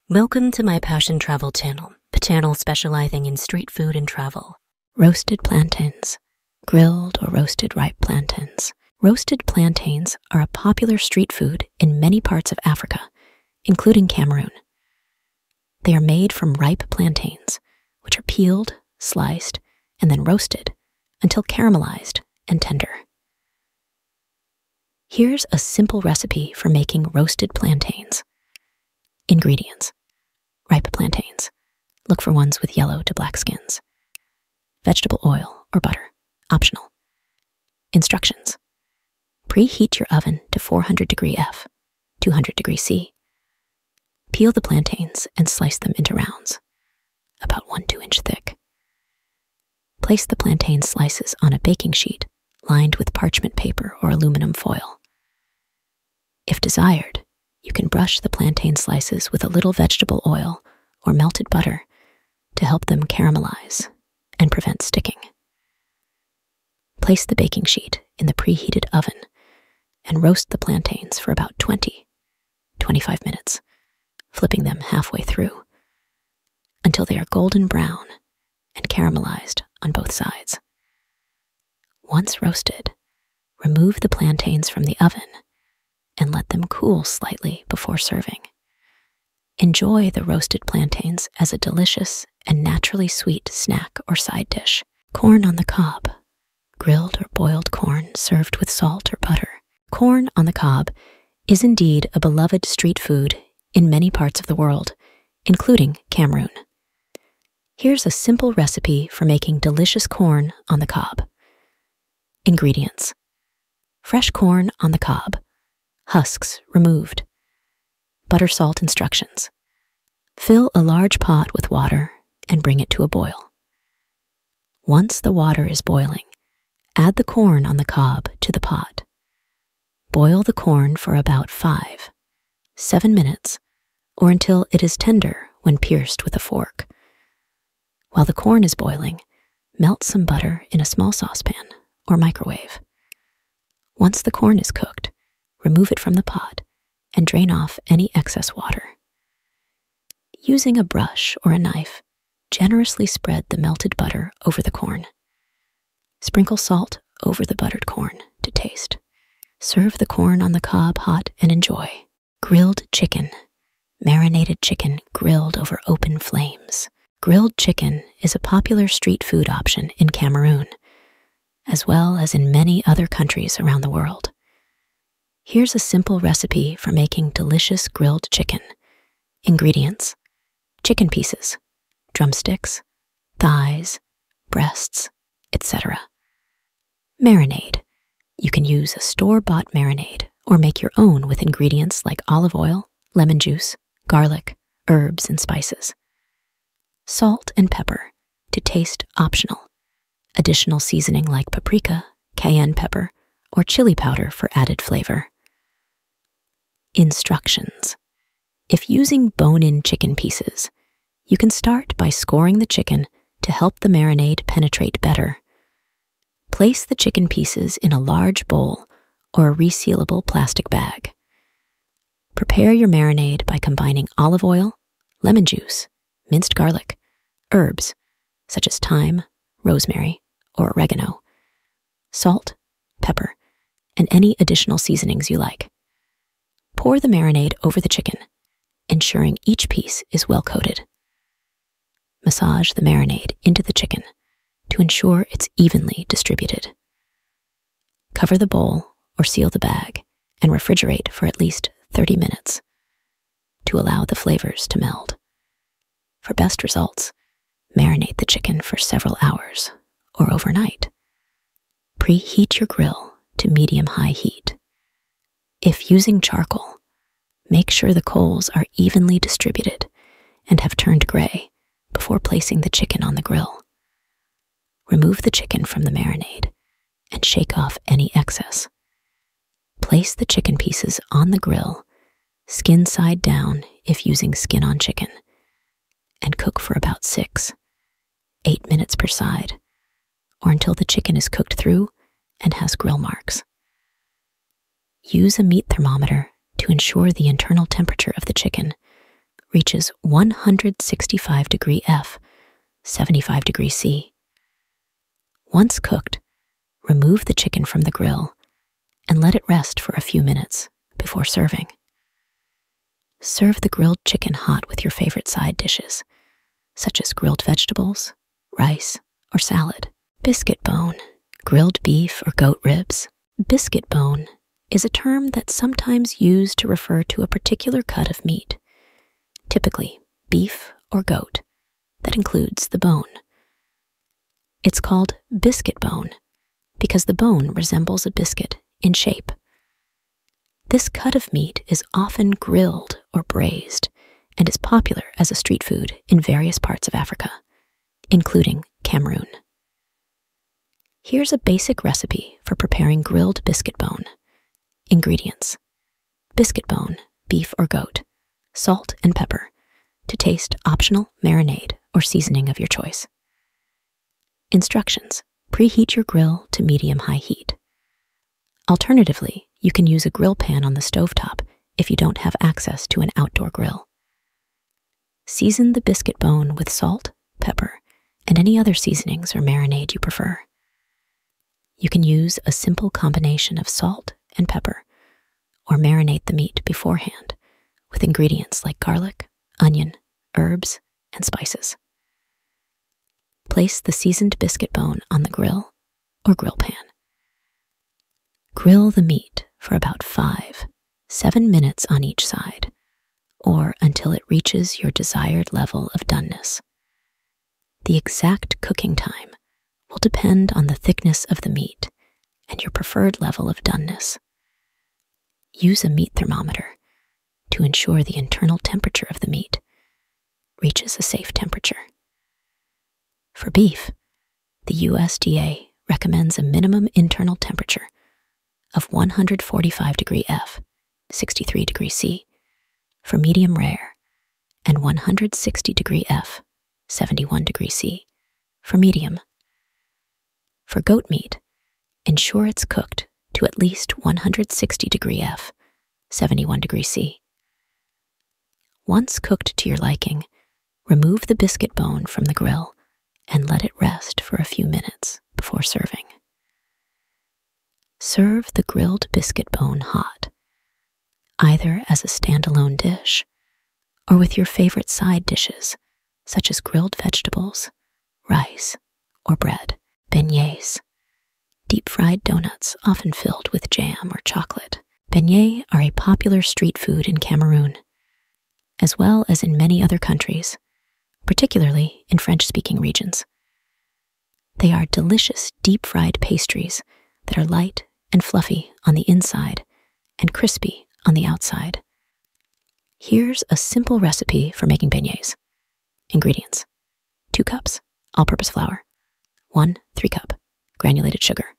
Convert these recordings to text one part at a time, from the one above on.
Welcome to my Passion Travel channel, the channel specializing in street food and travel. Roasted plantains, grilled or roasted ripe plantains. Roasted plantains are a popular street food in many parts of Africa, including Cameroon. They are made from ripe plantains, which are peeled, sliced, and then roasted until caramelized and tender. Here's a simple recipe for making roasted plantains. Ingredients: ripe plantains. Look for ones with yellow to black skins. Vegetable oil or butter, optional. Instructions: preheat your oven to 400 degree F, 200 degree C. Peel the plantains and slice them into rounds, about 1–2 inch thick. Place the plantain slices on a baking sheet lined with parchment paper or aluminum foil. If desired, you can brush the plantain slices with a little vegetable oil or melted butter to help them caramelize and prevent sticking. Place the baking sheet in the preheated oven and roast the plantains for about 20–25 minutes, flipping them halfway through until they are golden brown and caramelized on both sides. Once roasted, remove the plantains from the oven and let them cool slightly before serving. Enjoy the roasted plantains as a delicious and naturally sweet snack or side dish. Corn on the cob, grilled or boiled corn served with salt or butter. Corn on the cob is indeed a beloved street food in many parts of the world, including Cameroon. Here's a simple recipe for making delicious corn on the cob. Ingredients: fresh corn on the cob, husks removed. Butter salt instructions: fill a large pot with water and bring it to a boil. Once the water is boiling, add the corn on the cob to the pot. Boil the corn for about 5–7 minutes or until it is tender when pierced with a fork. While the corn is boiling, melt some butter in a small saucepan or microwave. Once the corn is cooked, remove it from the pot and drain off any excess water. Using a brush or a knife, generously spread the melted butter over the corn. Sprinkle salt over the buttered corn to taste. Serve the corn on the cob hot and enjoy. Grilled chicken, marinated chicken grilled over open flames. Grilled chicken is a popular street food option in Cameroon, as well as in many other countries around the world. Here's a simple recipe for making delicious grilled chicken. Ingredients: chicken pieces, drumsticks, thighs, breasts, etc. Marinade: you can use a store-bought marinade or make your own with ingredients like olive oil, lemon juice, garlic, herbs, and spices. Salt and pepper, to taste optional. Additional seasoning like paprika, cayenne pepper, or chili powder for added flavor. Instructions: if using bone-in chicken pieces, you can start by scoring the chicken to help the marinade penetrate better. Place the chicken pieces in a large bowl or a resealable plastic bag. Prepare your marinade by combining olive oil, lemon juice, minced garlic, herbs such as thyme, rosemary, or oregano, salt, pepper, and any additional seasonings you like. Pour the marinade over the chicken, ensuring each piece is well coated. Massage the marinade into the chicken to ensure it's evenly distributed. Cover the bowl or seal the bag and refrigerate for at least 30 minutes to allow the flavors to meld. For best results, marinate the chicken for several hours or overnight. Preheat your grill to medium-high heat. If using charcoal, make sure the coals are evenly distributed and have turned gray before placing the chicken on the grill. Remove the chicken from the marinade and shake off any excess. Place the chicken pieces on the grill, skin side down if using skin-on chicken, and cook for about 6–8 minutes per side, or until the chicken is cooked through and has grill marks. Use a meat thermometer to ensure the internal temperature of the chicken reaches 165 degree F, 75 degree C. Once cooked, remove the chicken from the grill and let it rest for a few minutes before serving. Serve the grilled chicken hot with your favorite side dishes, such as grilled vegetables, rice, or salad. Biscuit bone, grilled beef or goat ribs. Biscuit bone is a term that's sometimes used to refer to a particular cut of meat, typically beef or goat, that includes the bone. It's called biscuit bone because the bone resembles a biscuit in shape. This cut of meat is often grilled or braised and is popular as a street food in various parts of Africa, including Cameroon. Here's a basic recipe for preparing grilled biscuit bone. Ingredients: biscuit bone, beef or goat, salt and pepper, to taste optional marinade or seasoning of your choice. Instructions: preheat your grill to medium-high heat. Alternatively, you can use a grill pan on the stovetop if you don't have access to an outdoor grill. Season the biscuit bone with salt, pepper, and any other seasonings or marinade you prefer. You can use a simple combination of salt and pepper, or marinate the meat beforehand with ingredients like garlic, onion, herbs, and spices. Place the seasoned biscuit bone on the grill or grill pan. Grill the meat for about 5-7 minutes on each side, or until it reaches your desired level of doneness. The exact cooking time will depend on the thickness of the meat and your preferred level of doneness. Use a meat thermometer to ensure the internal temperature of the meat reaches a safe temperature. For beef, the USDA recommends a minimum internal temperature of 145 degree F, 63 degree C, for medium rare, and 160 degree F, 71 degree C, for medium. For goat meat, ensure it's cooked to at least 160 degree F, 71 degree C. Once cooked to your liking, remove the biscuit bone from the grill and let it rest for a few minutes before serving. Serve the grilled biscuit bone hot, either as a standalone dish or with your favorite side dishes, such as grilled vegetables, rice, or bread. Beignets, deep-fried doughnuts often filled with jam or chocolate. Beignets are a popular street food in Cameroon, as well as in many other countries, particularly in French-speaking regions. They are delicious deep-fried pastries that are light and fluffy on the inside and crispy on the outside. Here's a simple recipe for making beignets. Ingredients: 2 cups all-purpose flour, 1 3-cup granulated sugar,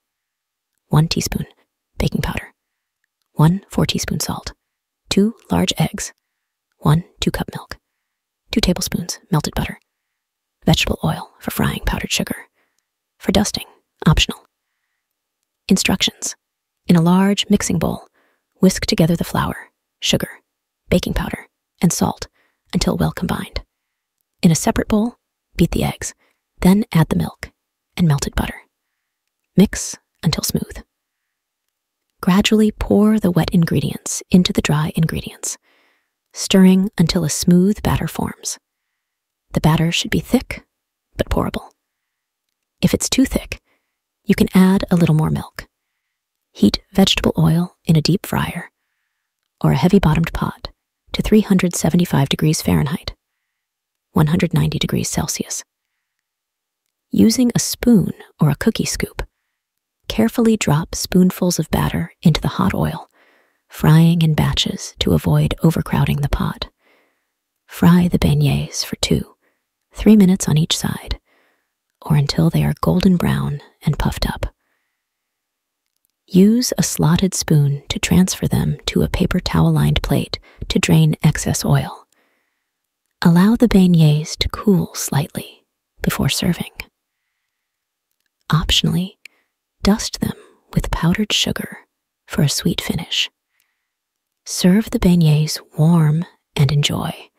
1 teaspoon baking powder, 1 4-teaspoon salt, 2 large eggs, 1 2-cup milk, 2 tablespoons melted butter, vegetable oil for frying powdered sugar. For dusting, optional. Instructions: in a large mixing bowl, whisk together the flour, sugar, baking powder, and salt until well combined. In a separate bowl, beat the eggs, then add the milk and melted butter. Mix until smooth. Gradually pour the wet ingredients into the dry ingredients, stirring until a smooth batter forms. The batter should be thick, but pourable. If it's too thick, you can add a little more milk. Heat vegetable oil in a deep fryer or a heavy-bottomed pot to 375 degrees Fahrenheit, 190 degrees Celsius. Using a spoon or a cookie scoop, carefully drop spoonfuls of batter into the hot oil, frying in batches to avoid overcrowding the pot. Fry the beignets for 2-3 minutes on each side, or until they are golden brown and puffed up. Use a slotted spoon to transfer them to a paper towel-lined plate to drain excess oil. Allow the beignets to cool slightly before serving. Optionally, dust them with powdered sugar for a sweet finish. Serve the beignets warm and enjoy.